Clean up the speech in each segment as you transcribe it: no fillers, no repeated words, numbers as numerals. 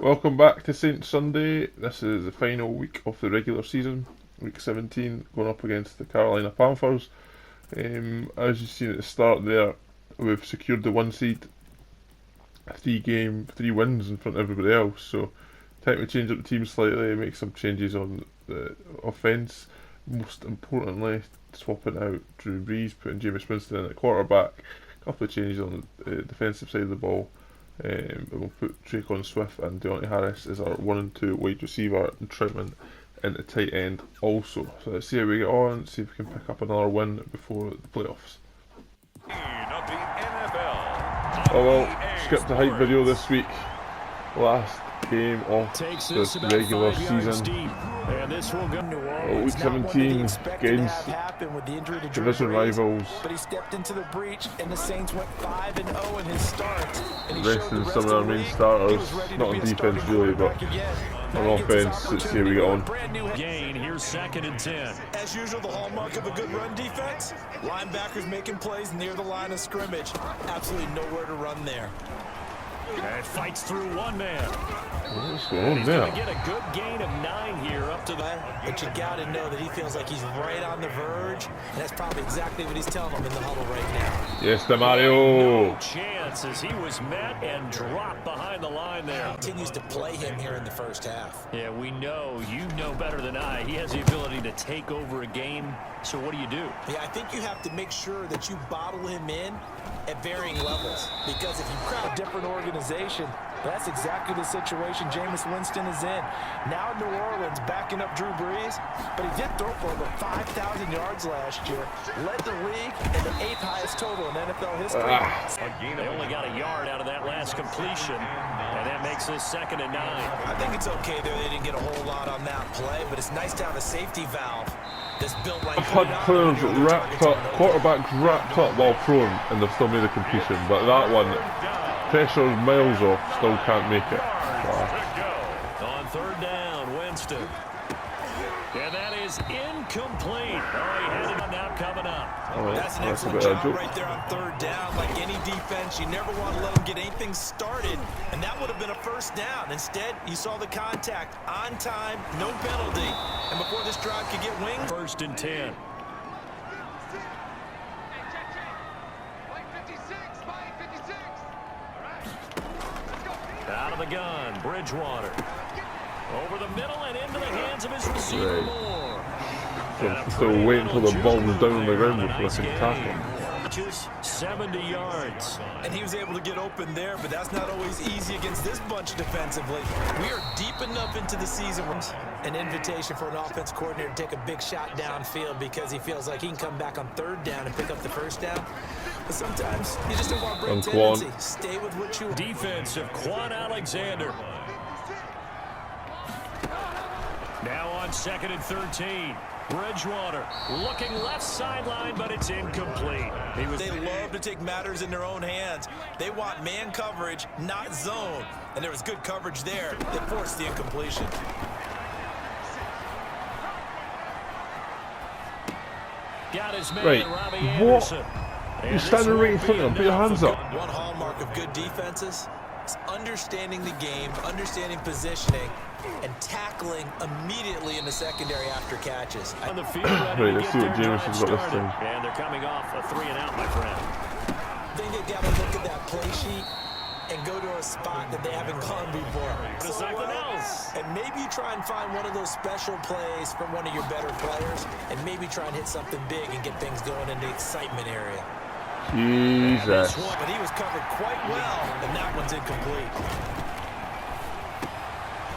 Welcome back to Saint Sunday. This is the final week of the regular season, week 17, going up against the Carolina Panthers. As you've seen at the start there, we've secured the 1 seed, 3 wins in front of everybody else. So, time to change up the team slightly, make some changes on the offence. Most importantly, swapping out Drew Brees, putting Winston in at quarterback. A couple of changes on the defensive side of the ball. We'll put Traquan Swift and Deontay Harris as our 1 and 2 wide receiver, and Troutman into tight end also. So let's see how we get on, see if we can pick up another win before the playoffs. Oh well, skipped the hype video this week. Last game of this regular season. Week 17 against division rivals. But he stepped into the breach, and the Saints went 5-0 in his start. Resting some of our main starters, not on defense really, but on offense. Let's see how we get on. Gain, here's 2nd and 10. As usual, the hallmark of a good run defense. Linebackers making plays near the line of scrimmage. Absolutely nowhere to run there. And fights through one man. What's going on He's there? going to get a good gain of 9 here up to the... But you got to know that he feels like he's right on the verge, and that's probably exactly what he's telling them in the huddle right now. Yes, DeMario. No chance as he was met and dropped behind the line there. Continues to play him here in the first half. Yeah, we know. You know better than I. He has the ability to take over a game. So what do you do? Yeah, I think you have to make sure that you bottle him in at varying levels, because if you crowd a different organization, that's exactly the situation Jameis Winston is in. Now New Orleans backing up Drew Brees, but he did throw for over 5,000 yards last year, led the league in the 8th highest total in NFL history. They only got a yard out of that last completion, and that makes this 2nd and 9. I think it's okay there. They didn't get a whole lot on that play, but it's nice to have a safety valve that's built like... I've had players wrapped up, quarterbacks wrapped up while throwing, and they've still made a completion, but that one, pressure miles off, still can't make it. Wow. On 3rd down, Winston. And that is incomplete. Oh, he had it now coming up. Right, that's an excellent job right there on 3rd down. Like any defense, you never want to let them get anything started, and that would have been a 1st down. Instead, you saw the contact on time, no penalty, and before this drive could get wings. 1st and 10. Out of the gun, Bridgewater. Over the middle and into the hands of his receiver, Moore. So wait until the ball was down on the ground before I can tackle. Just 70 yards. And he was able to get open there, but that's not always easy against this bunch defensively. We are deep enough into the season. An invitation for an offense coordinator to take a big shot downfield because he feels like he can come back on 3rd down and pick up the 1st down. But sometimes you just don't want to break tendency. Stay with what you... Defensive, Quan Alexander. Now on 2nd and 13. Bridgewater looking left sideline, but it's incomplete. They love to take matters in their own hands. They want man coverage, not zone. And there was good coverage there that forced the incompletion. Got his man, Right, Robbie what? Anderson. You're standing right in front of him, put your hands up. One hallmark of good defenses is understanding the game, understanding positioning, and tackling immediately in the secondary after catches. On the field, right, let's see what Jameis has got this time. And they're coming off a 3 and out, my friend. I think they've got to look at that play sheet and go to a spot that they haven't gone before. Something else. And maybe you try and find one of those special plays from one of your better players, and maybe try and hit something big and get things going in the excitement area. Jesus. But he was covered quite well, and that one's incomplete.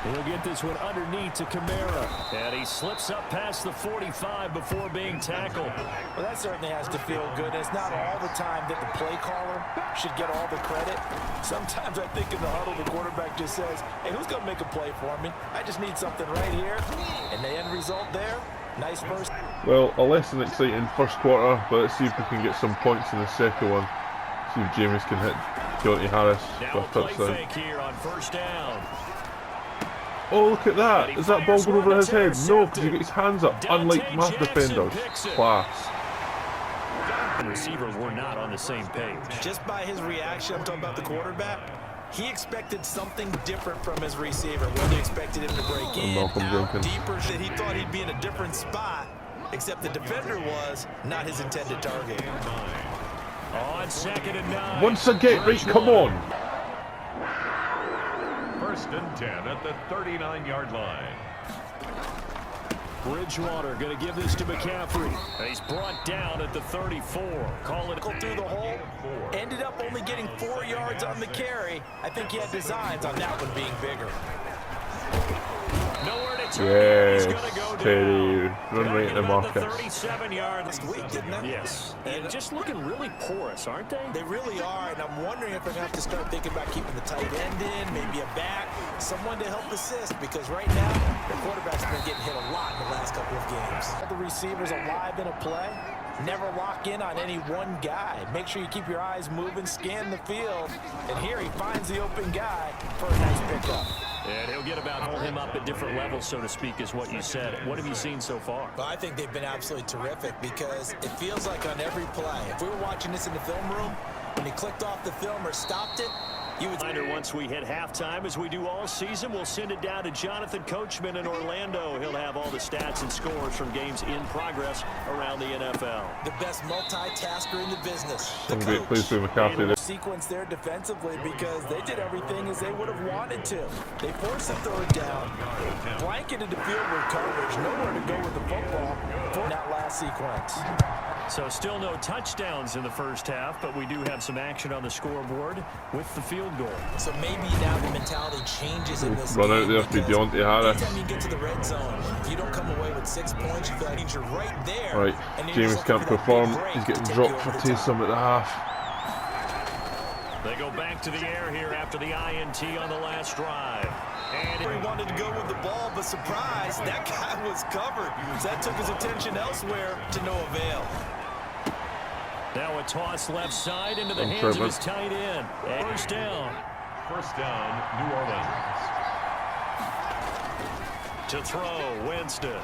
He'll get this one underneath to Kamara. And he slips up past the 45 before being tackled. Well, that certainly has to feel good. It's not all the time that the play caller should get all the credit. Sometimes I think in the huddle, the quarterback just says, hey, who's going to make a play for me? I just need something right here. And the end result there, nice first. Well, a less than exciting first quarter, but let's see if we can get some points in the second one. See if Jameis can hit Deontay Harris Now for a touchdown. fake here on 1st down. Oh, look at that. Is that ball going over his head? No, because he got his hands up, unlike mass defenders. Class. The receivers were not on the same page. Just by his reaction, I'm talking about the quarterback, He expected something different from his receiver. Whether he expected him to break in, out deeper, that he thought he'd be in a different spot, except the defender was not his intended target. On 2nd and 9. Once again, Reese, come on. 1st and 10 at the 39-yard line. Bridgewater going to give this to McCaffrey. And he's brought down at the 34. Call it through the hole. Ended up only getting 4 yards on the carry. I think he had designs on that one being bigger. Nowhere to turn. Yes, He's going to go Teddy, down. run right in the market. 37-yard Last week, didn't they? Yes. And just looking really porous, aren't they? They really are, and I'm wondering if they're going to have to start thinking about keeping the tight end in, maybe a back, someone to help assist, because right now, the quarterback's been getting hit a lot in the last couple of games. The receivers alive in a play. Never lock in on any one guy. Make sure you keep your eyes moving, scan the field, and here he finds the open guy for a nice pickup. And he'll get about hold him up at different levels, so to speak, is what you said. What have you seen so far? Well, I think they've been absolutely terrific because it feels like on every play, if we were watching this in the film room, when he clicked off the film or stopped it, you would... Once we hit halftime, as we do all season, we'll send it down to Jonathan Coachman in Orlando. He'll have all the stats and scores from games in progress around the NFL. The best multitasker in the business. Some great plays for McCaffrey. Sequence there defensively because they did everything as they would have wanted to. They forced the 3rd down, blanketed the field with coverage, nowhere to go with the football for that last sequence. So still no touchdowns in the first half, but we do have some action on the scoreboard with the field goal. So maybe now the mentality changes in this Run game. out there for Deontay Harris. Anytime you get to the red zone, if you don't come away with 6 points, you feel like you're right there. Right, James can't perform. He's getting dropped for Taysom at the half. They go back to the air here after the INT on the last drive. And he wanted to go with the ball, but surprise, that guy was covered. So that took his attention elsewhere to no avail. Now a toss left side into the hands of his tight end. First down. 1st down, New Orleans. To throw, Winston.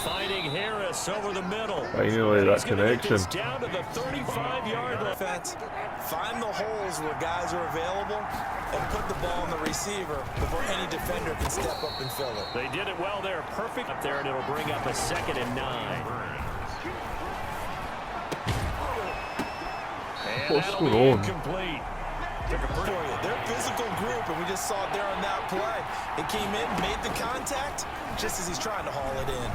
Finding Harris over the middle. Finally, that connection. Down to the 35-yard line. Defense, find the holes where guys are available and put the ball on the receiver before any defender can step up and fill it. They did it well there. Perfect up there, and it'll bring up a 2nd and 9. And what's that'll going be on? incomplete. They're a physical group, and we just saw it there on that play. It came in, made the contact, just as he's trying to haul it in.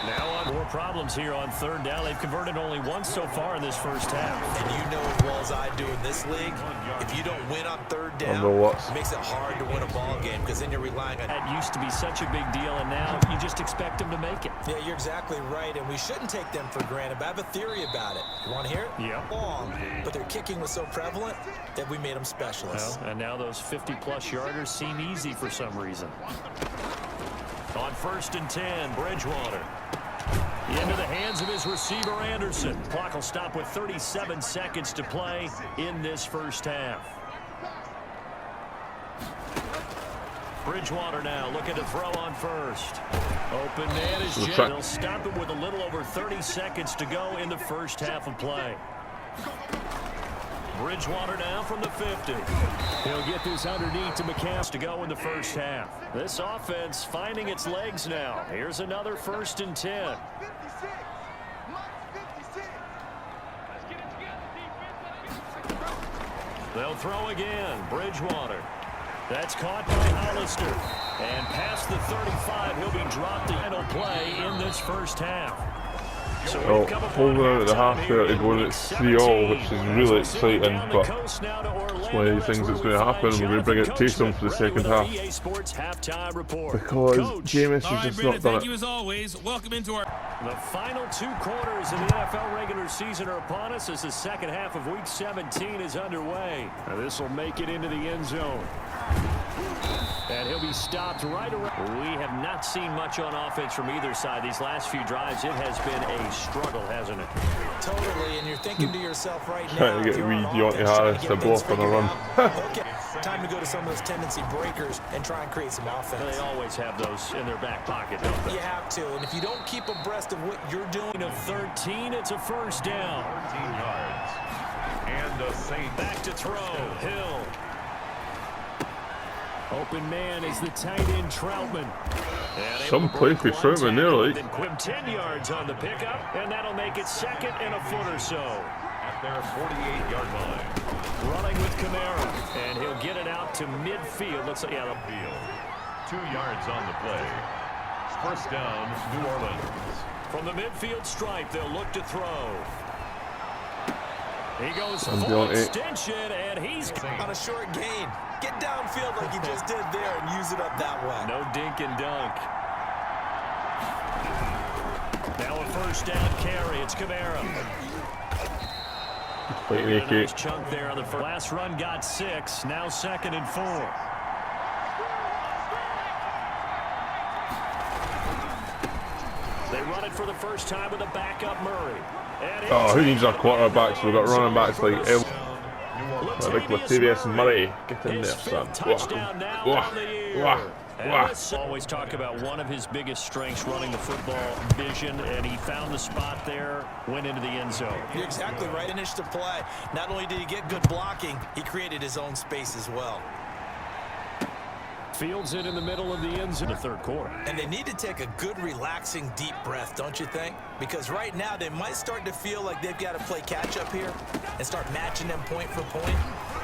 Now on more problems here on 3rd down. They've converted only once so far in this first half. And you know as well as I do in this league, if you don't win on 3rd down, it makes it hard to win a ball game because then you're relying on... That used to be such a big deal, and now you just expect them to make it. Yeah, you're exactly right, and we shouldn't take them for granted, but I have a theory about it. You want to hear it? Yeah. Long, but their kicking was so prevalent that we made them specialists. Well, and now those 50-plus yarders seem easy for some reason. On 1st and 10, Bridgewater. Into the hands of his receiver, Anderson. Clock will stop with 37 seconds to play in this first half. Bridgewater now looking to throw on 1st. Open man is Jay. They'll stop it with a little over 30 seconds to go in the first half of play. Bridgewater now from the 50. He'll get this underneath to McCaffrey to go in the first half. This offense finding its legs now. Here's another 1st and 10. They'll throw again. Bridgewater. That's caught by Hollister. And past the 35, he'll be dropped. The final play in this first half. So holding out at the half there to go at 3-all, which is really exciting, but it's one of these things that's going to happen. We're going to bring out Taysom for the second half because Jameis has just not done it. As always, welcome into our... The final 2 quarters of the NFL regular season are upon us as the second half of Week 17 is underway. Now this will make it into the end zone. And he'll be stopped right around. We have not seen much on offense from either side. These last few drives, it has been a struggle, hasn't it? Totally, and you're thinking to yourself right now, trying to get Deontay Harris to blow up on a run. Okay, time to go to some of those tendency breakers and try and create some offense. They always have those in their back pocket, don't they? You have to, and if you don't keep abreast of what you're doing... Of 13, it's a first down. 13 yards. And the Saints. Back to throw. Hill. Open man is the tight end Troutman. Some play for Troutman there, like. 10 yards on the pickup, and that'll make it second and a foot or so. At their 48-yard line. Running with Kamara, and he'll get it out to midfield. Looks like, yeah, Field. 2 yards on the play. First down, New Orleans. from the midfield stripe, they'll look to throw. He goes I'm full doing extension, and he's On a short gain. Get downfield like you just did there and use it up that way. no dink and dunk. Now a first down carry. It's Kamara. A nice chunk there on the first. Last run got 6. Now 2nd and 4. They run it for the first time with a backup Murray. Oh, who needs our quarterbacks? We've got running backs like like Latavius and Murray. Get in there, son. Always talk about one of his biggest strengths, running the football, vision, and he found the spot there, went into the end zone. You're exactly right. Finish to play. Not only did he get good blocking, he created his own space as well. Fields it in the middle of the end zone in the third quarter. And they need to take a good, relaxing, deep breath, don't you think? Because right now they might start to feel like they've got to play catch-up here and start matching them point for point.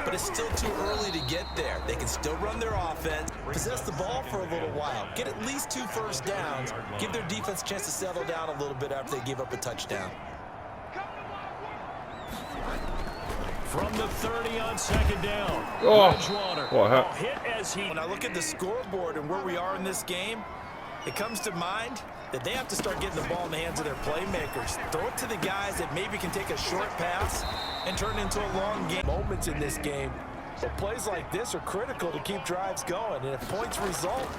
But it's still too early to get there. They can still run their offense, possess the ball for a little while, get at least 2 first downs, give their defense a chance to settle down a little bit after they give up a touchdown. From the 30 on 2nd down. Oh, hit as he. When I look at the scoreboard and where we are in this game, it comes to mind that they have to start getting the ball in the hands of their playmakers. Throw it to the guys that maybe can take a short pass and turn it into a long game. Moments in this game, but plays like this are critical to keep drives going. And if points result,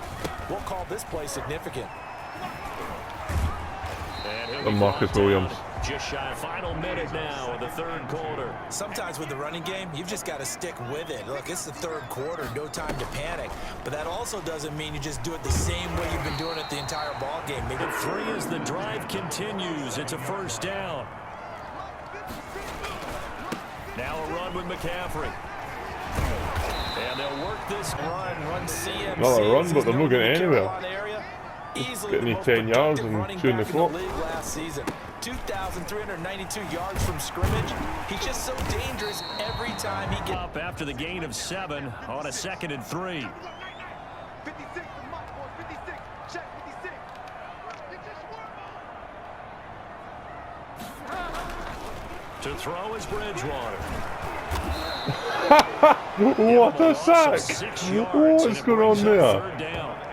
we'll call this play significant. the Marcus Williams. Just shy of final minute now of the third quarter. Sometimes with the running game, you've just got to stick with it. Look, it's the third quarter, no time to panic. But that also doesn't mean you just do it the same way you've been doing it the entire ball game. Maybe 3 as the drive continues. It's a first down. Now a run with McCaffrey. And they'll work this run CMC. Not a run, but they're not getting anywhere. Getting 10 yards and chewing the clock. Last season, 2,392 yards from scrimmage. He's just so dangerous every time he gets up after the gain of 7 on a 2nd and 3. To throw is Bridgewater. What a sack! What's going on there?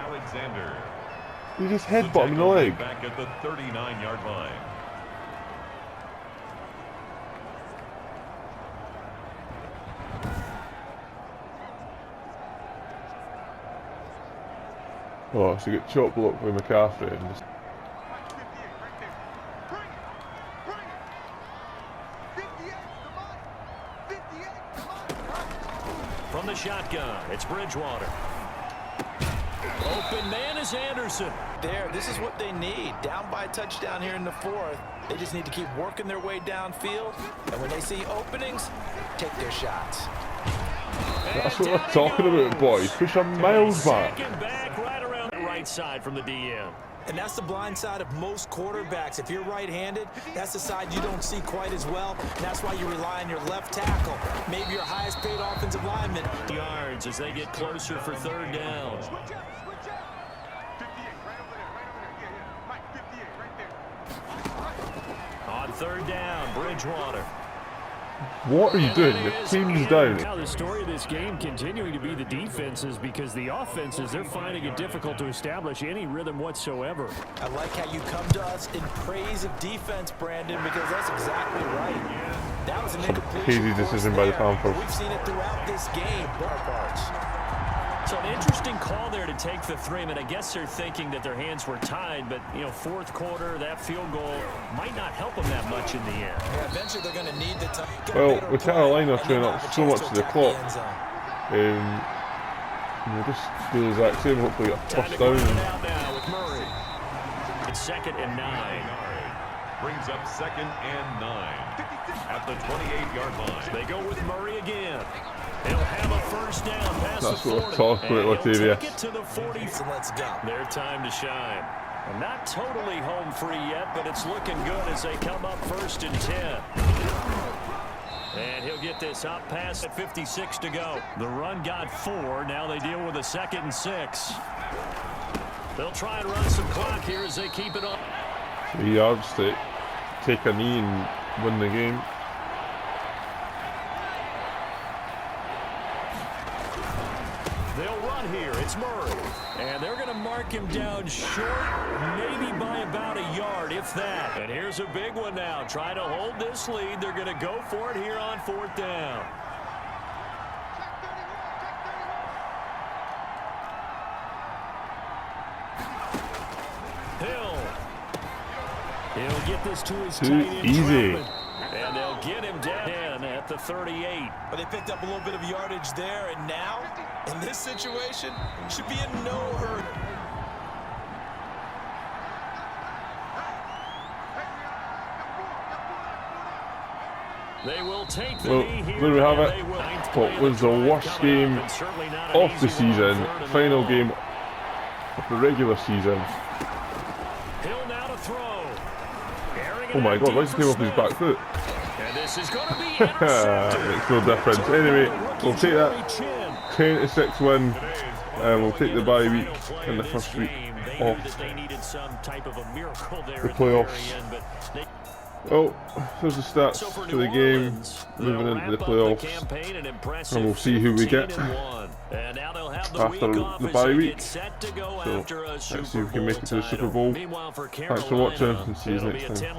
Alexander. He just headbutt him in the leg. Back at the 39-yard line. Oh, so you get chop block with McCaffrey and just... From the shotgun, it's Bridgewater. Open man is Anderson. there. This is what they need. Down by a touchdown here in the 4th. They just need to keep working their way downfield. And when they see openings, take their shots. That's what we're talking about, boys. Push them miles back. Back right around the right side from the DM. And that's the blind side of most quarterbacks. If you're right-handed, that's the side you don't see quite as well. And that's why you rely on your left tackle, maybe your highest-paid offensive lineman. Yards as they get closer for 3rd down. On 3rd down, Bridgewater. What are you doing? The team's down. Now the story of this game continuing to be the defenses, because the offenses, they're finding it difficult to establish any rhythm whatsoever. I like how you come to us in praise of defense, Brandon, because that's exactly right. That was an incomplete Easy decision by the Panthers. We've seen it throughout this game. Parts. So an interesting call there to take the 3. I mean, I guess they're thinking that their hands were tied, but, you know, 4th quarter, that field goal might not help them that much in the end. Yeah, eventually they're going to need the time. Well, with Carolina turning up so much to the clock, we'll just do the exact same, hopefully get a first down. Now with Murray. It's 2nd and 9. brings up 2nd and 9 at the 28-yard line. They go with Murray again. He'll have a first down past That's the 40. what I'm talking about, and he'll Latavius. take it to the 40. So let's go. Their time to shine. And not totally home free yet, but it's looking good as they come up 1st and 10. And he'll get this out past at 56 to go. The run got 4. Now they deal with a 2nd and 6. They'll try and run some clock here as they keep it on. 3 yards to take a knee and win the game. They'll run here. It's Murray. And they're going to mark him down short, maybe by about a yard, if that. And here's a big one now. Try to hold this lead. They're going to go for it here on 4th down. He'll get this to his tight end. Easy. And they'll get him down at the 38. But they picked up a little bit of yardage there, and now, in this situation, should be in no hurry. They will take the Well, knee here. there we have it. They will. What was the worst game of the season? Final game of the regular season. Hill now to throw. Oh my god, why is he came off his back foot? And this is going to be intercepted. Makes no difference. Anyway, we'll take that 10-6 win. We'll take the bye week in the first week of the playoffs. Well, there's the stats for the game moving into the playoffs, and we'll see who we get after the bye week. So let's see if we can make it to the Super Bowl. Thanks for watching, and see you next time.